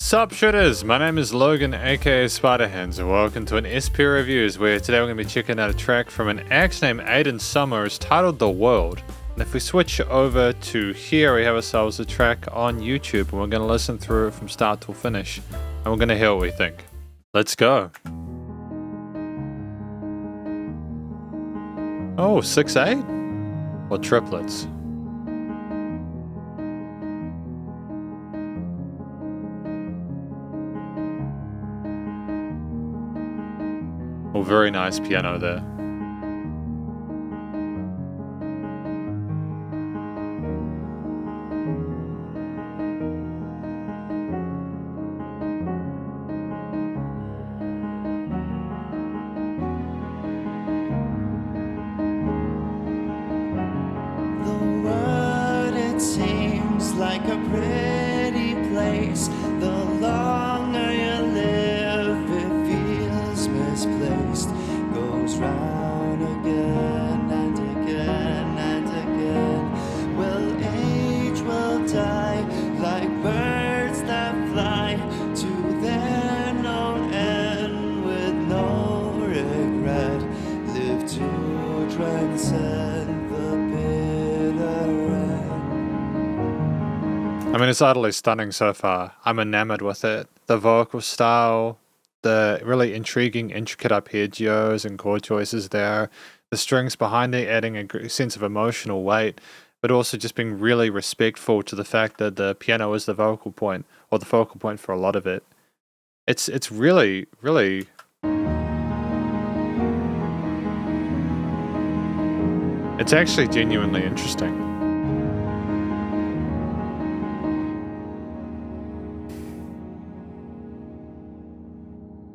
Sup Shredders, my name is Logan aka Spiderhands and welcome to an SP Reviews where today we're going to be checking out a track from an act named Aidan Somers titled The World. And if we switch over to here, we have ourselves a track on YouTube and we're going to listen through it from start till finish and we're going to hear what we think. Let's go. Oh, 6/8? Or triplets? Oh, very nice piano there. Like a pretty place. The longer you live, it feels misplaced. Goes round again and again and again. Will age, will die, like birds that fly to their known end with no regret. Live to transcend the bitter end. I mean, it's utterly stunning so far. I'm enamored with it. The vocal style, the really intriguing, intricate arpeggios and chord choices there, the strings behind it adding a sense of emotional weight, but also just being really respectful to the fact that the piano is the vocal point, or the focal point for a lot of it. It's really, really... It's actually genuinely interesting.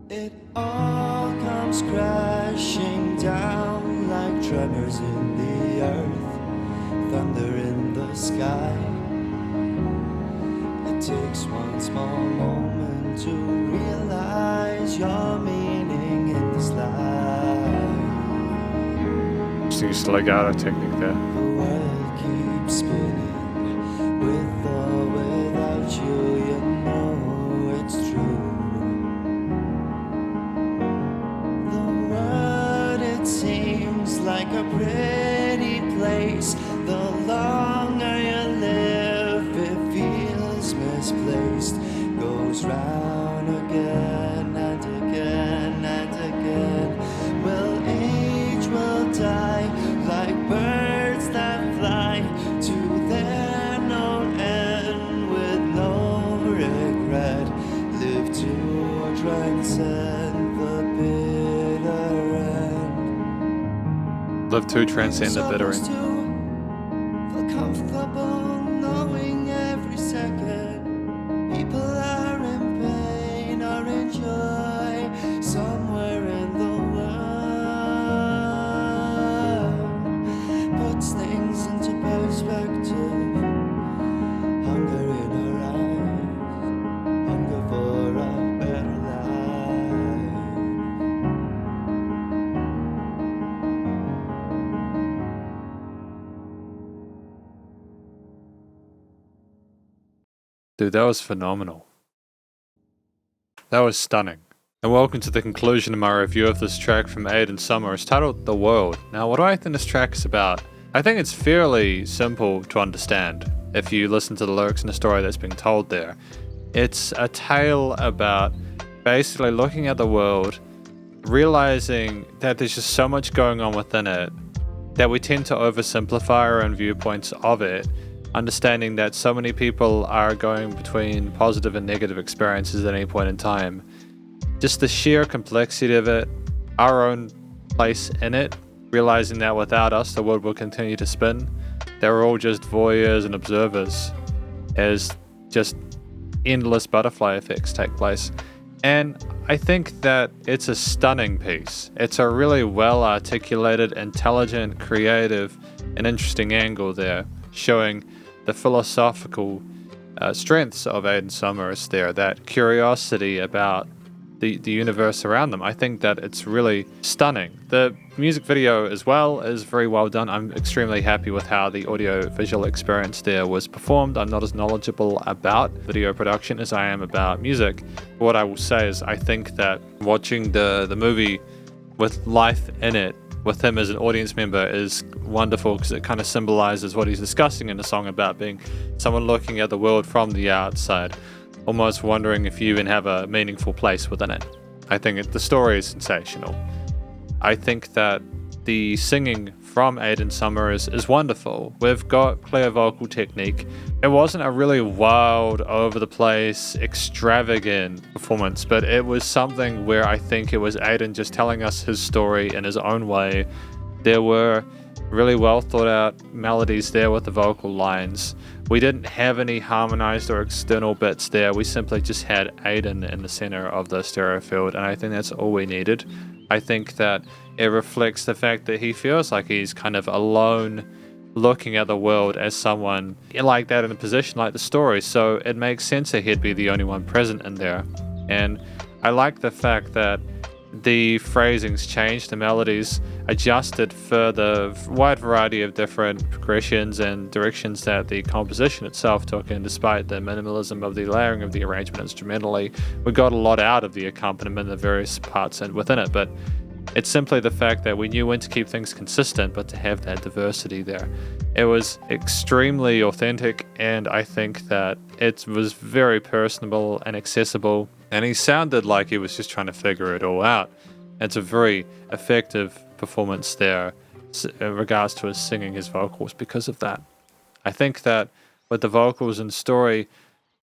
It all comes crashing down like tremors in the earth, thunder in the sky. It takes one small moment to realize your meaning in this life. Just used to legato technique there. The world keeps spinning, with or without you, you know it's true. Like a pretty place. The longer you live, it feels misplaced. Goes round again and again and again. Will age, will die, like birds that fly to their known end with no regret. Live to transcend the bitter end. Live to transcend the bitter end. Feel comfortable knowing every second people are in pain or in joy somewhere in the world. Puts things into perspective. Hunger in our eyes, hunger for a better life. Dude, that was phenomenal. That was stunning. And welcome to the conclusion of my review of this track from Aidan Somers titled The World. Now, what do I think this track is about? I think it's fairly simple to understand if you listen to the lyrics and the story that's being told there. It's a tale about basically looking at the world, realizing that there's just so much going on within it that we tend to oversimplify our own viewpoints of it, understanding that so many people are going between positive and negative experiences at any point in time. Just the sheer complexity of it, our own place in it, realizing that without us the world will continue to spin, that we're all just voyeurs and observers as just endless butterfly effects take place. And I think that it's a stunning piece. It's a really well articulated, intelligent, creative and interesting angle there, showing the philosophical strengths of Aidan Somers there, that curiosity about the universe around them. I think that it's really stunning. The music video as well is very well done. I'm extremely happy with how the audio visual experience there was performed. I'm not as knowledgeable about video production as I am about music. But what I will say is I think that watching the movie with life in it, with him as an audience member, is wonderful because it kind of symbolizes what he's discussing in the song about being someone looking at the world from the outside, almost wondering if you even have a meaningful place within it. I think the story is sensational. I think that the singing from Aidan Somers is wonderful. We've got clear vocal technique. It wasn't a really wild, over-the-place, extravagant performance, but it was something where I think it was Aidan just telling us his story in his own way. There were really well thought out melodies there with the vocal lines. We didn't have any harmonized or external bits there. We simply just had Aidan in the center of the stereo field, and I think that's all we needed. I think that it reflects the fact that he feels like he's kind of alone looking at the world as someone like that in a position like the story, so it makes sense that he'd be the only one present in there. And I like the fact that the phrasings changed, the melodies adjusted for the wide variety of different progressions and directions that the composition itself took, and despite the minimalism of the layering of the arrangement instrumentally, we got a lot out of the accompaniment, the various parts and within it. But it's simply the fact that we knew when to keep things consistent, but to have that diversity there. It was extremely authentic, and I think that it was very personable and accessible, and he sounded like he was just trying to figure it all out. It's a very effective performance there in regards to his singing, his vocals, because of that. I think that with the vocals and story,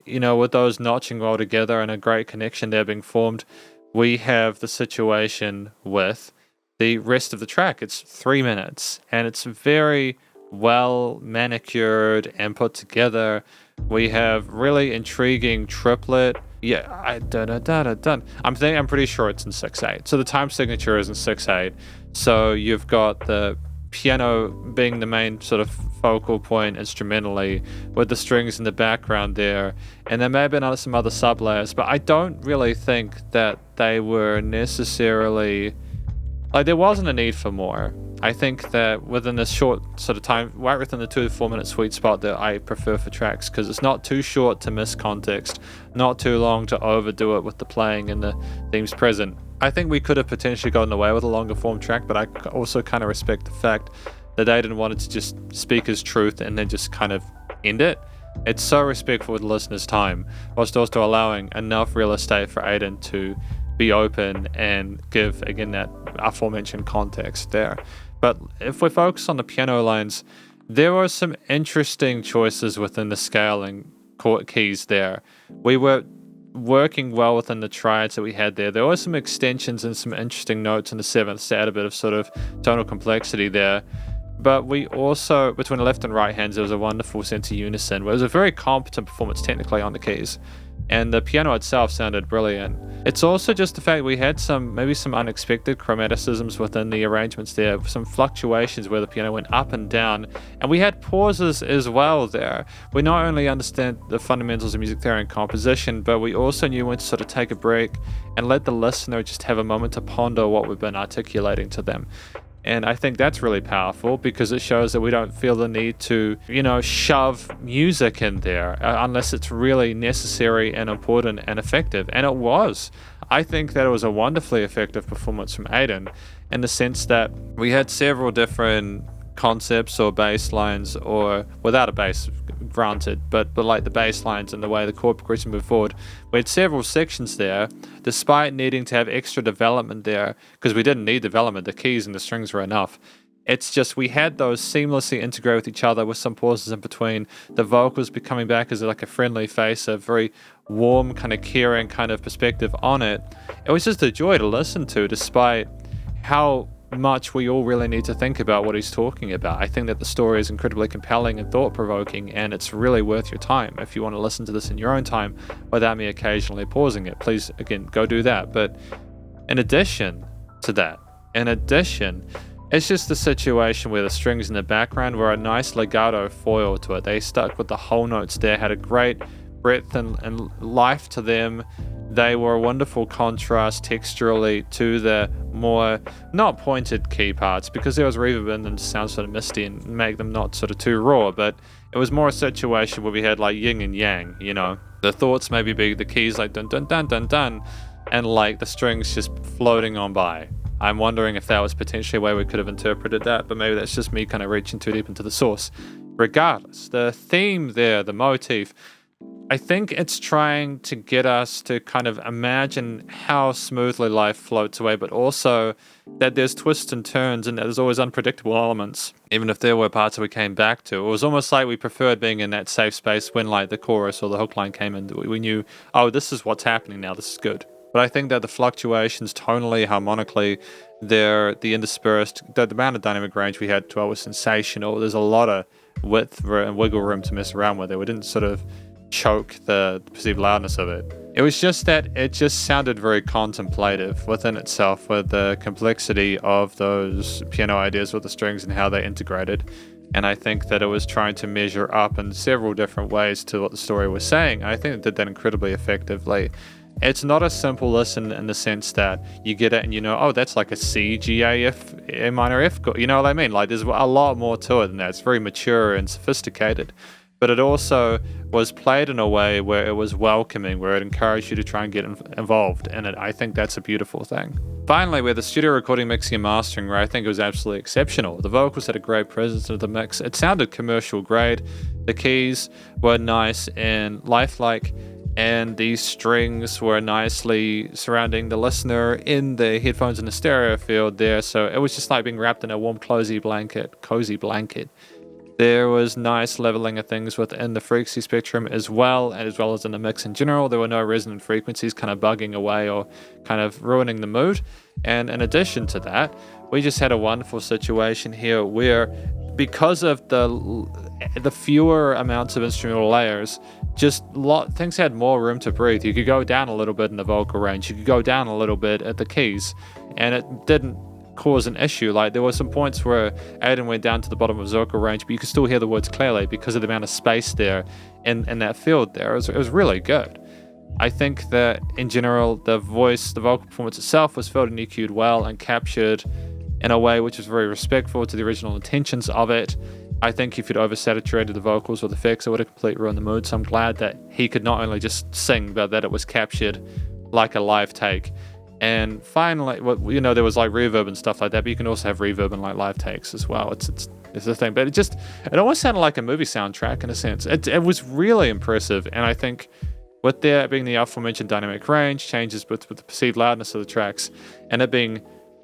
with those notching well together and a great connection there being formed, we have the situation with the rest of the track. It's 3 minutes, and it's very well manicured and put together. We have really intriguing triplet. I'm pretty sure it's in 6/8. So the time signature is in 6/8. So you've got the piano being the main sort of focal point instrumentally, with the strings in the background there, and there may have been some other sub layers, but I don't really think that they were necessarily there wasn't a need for more. I think that within this short sort of time, right within the 2 to 4 minute sweet spot that I prefer for tracks, because it's not too short to miss context, not too long to overdo it with the playing and the themes present. I think we could have potentially gotten away with a longer form track, but I also kind of respect the fact that Aidan wanted to just speak his truth and then just kind of end it. It's so respectful of the listener's time, whilst also allowing enough real estate for Aidan to be open and give, again, that aforementioned context there. But if we focus on the piano lines, there were some interesting choices within the scaling chord keys there. We were working well within the triads that we had there. There were some extensions and some interesting notes in the sevenths to add a bit of sort of tonal complexity there. But we also, between the left and right hands, there was a wonderful sense of unison. It was a very competent performance technically on the keys, and the piano itself sounded brilliant. It's also just the fact we had maybe some unexpected chromaticisms within the arrangements there, some fluctuations where the piano went up and down, and we had pauses as well there. We not only understand the fundamentals of music theory and composition, but we also knew when to sort of take a break and let the listener just have a moment to ponder what we've been articulating to them. And I think that's really powerful because it shows that we don't feel the need to, shove music in there unless it's really necessary and important and effective. And it was. I think that it was a wonderfully effective performance from Aidan in the sense that we had several different concepts or bass lines, or without a bass, granted, but like the bass lines and the way the chord progression moved forward. We had several sections there, despite needing to have extra development there, because we didn't need development, the keys and the strings were enough. It's just we had those seamlessly integrate with each other with some pauses in between, the vocals becoming back as like a friendly face, a very warm, kind of caring kind of perspective on it. It was just a joy to listen to, despite how much we all really need to think about what he's talking about. I think that the story is incredibly compelling and thought-provoking, and it's really worth your time. If you want to listen to this in your own time without me occasionally pausing it, please, again, go do that. But in addition to that, it's just the situation where the strings in the background were a nice legato foil to it. They stuck with the whole notes there, had a great breadth and life to them. They were a wonderful contrast texturally to the more not pointed key parts, because there was reverb in them to sound sort of misty and make them not sort of too raw, but it was more a situation where we had like yin and yang, you know. The thoughts maybe be the keys like dun dun dun dun dun, and like the strings just floating on by. I'm wondering if that was potentially a way we could have interpreted that, but maybe that's just me kind of reaching too deep into the source. Regardless, the theme there, the motif, I think it's trying to get us to kind of imagine how smoothly life floats away, but also that there's twists and turns and that there's always unpredictable elements. Even if there were parts that we came back to, it was almost like we preferred being in that safe space when like the chorus or the hook line came in. We knew, oh, this is what's happening now, this is good. But I think that the fluctuations tonally, harmonically, the interspersed, the amount of dynamic range we had to it was sensational. There's a lot of width and wiggle room to mess around with it. We didn't sort of choke the perceived loudness of it. It was just that it just sounded very contemplative within itself, with the complexity of those piano ideas with the strings and how they integrated. And I think that it was trying to measure up in several different ways to what the story was saying. I think it did that incredibly effectively. It's not a simple listen in the sense that you get it and you know, oh, that's like a C, G, A, F, A minor, F chord. You know what I mean? Like, there's a lot more to it than that. It's very mature and sophisticated. But it also was played in a way where it was welcoming, where it encouraged you to try and get involved in it. I think that's a beautiful thing. Finally, we had the studio recording, mixing, and mastering, where I think it was absolutely exceptional. The vocals had a great presence in the mix. It sounded commercial grade. The keys were nice and lifelike, and these strings were nicely surrounding the listener in the headphones in the stereo field there. So it was just like being wrapped in a warm, cozy blanket. There was nice leveling of things within the frequency spectrum as well as in the mix in general. There were no resonant frequencies kind of bugging away or kind of ruining the mood. And in addition to that, we just had a wonderful situation here where, because of the fewer amounts of instrumental layers, things had more room to breathe. You could go down a little bit in the vocal range. You could go down a little bit at the keys, and it didn't cause an issue. Like, there were some points where Aidan went down to the bottom of his vocal range, but you could still hear the words clearly because of the amount of space there in that field there. It was really good. I think that in general, the vocal performance itself was felt and EQ'd well and captured in a way which was very respectful to the original intentions of it. I think if you'd oversaturated the vocals with effects, it would have completely ruined the mood. So I'm glad that he could not only just sing, but that it was captured like a live take. And finally, you know, there was like reverb and stuff like that, but you can also have reverb and like live takes as well. It's the thing, but it almost sounded like a movie soundtrack in a sense. It was really impressive, and I think with there being the aforementioned dynamic range changes with the perceived loudness of the tracks, and it being,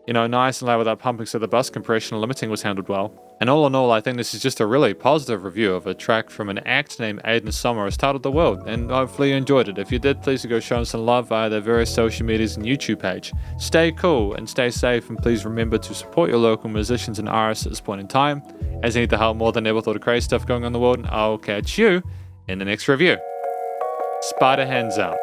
you know, nice and loud without pumping, so the bus compression and limiting was handled well. And all in all, I think this is just a really positive review of a track from an act named Aidan Somers titled The World, and hopefully you enjoyed it. If you did, please go show them some love via their various social medias and YouTube page. Stay cool and stay safe, and please remember to support your local musicians and artists at this point in time, as they need the help more than ever with all the crazy stuff going on in the world, and I'll catch you in the next review. Spiderhands out.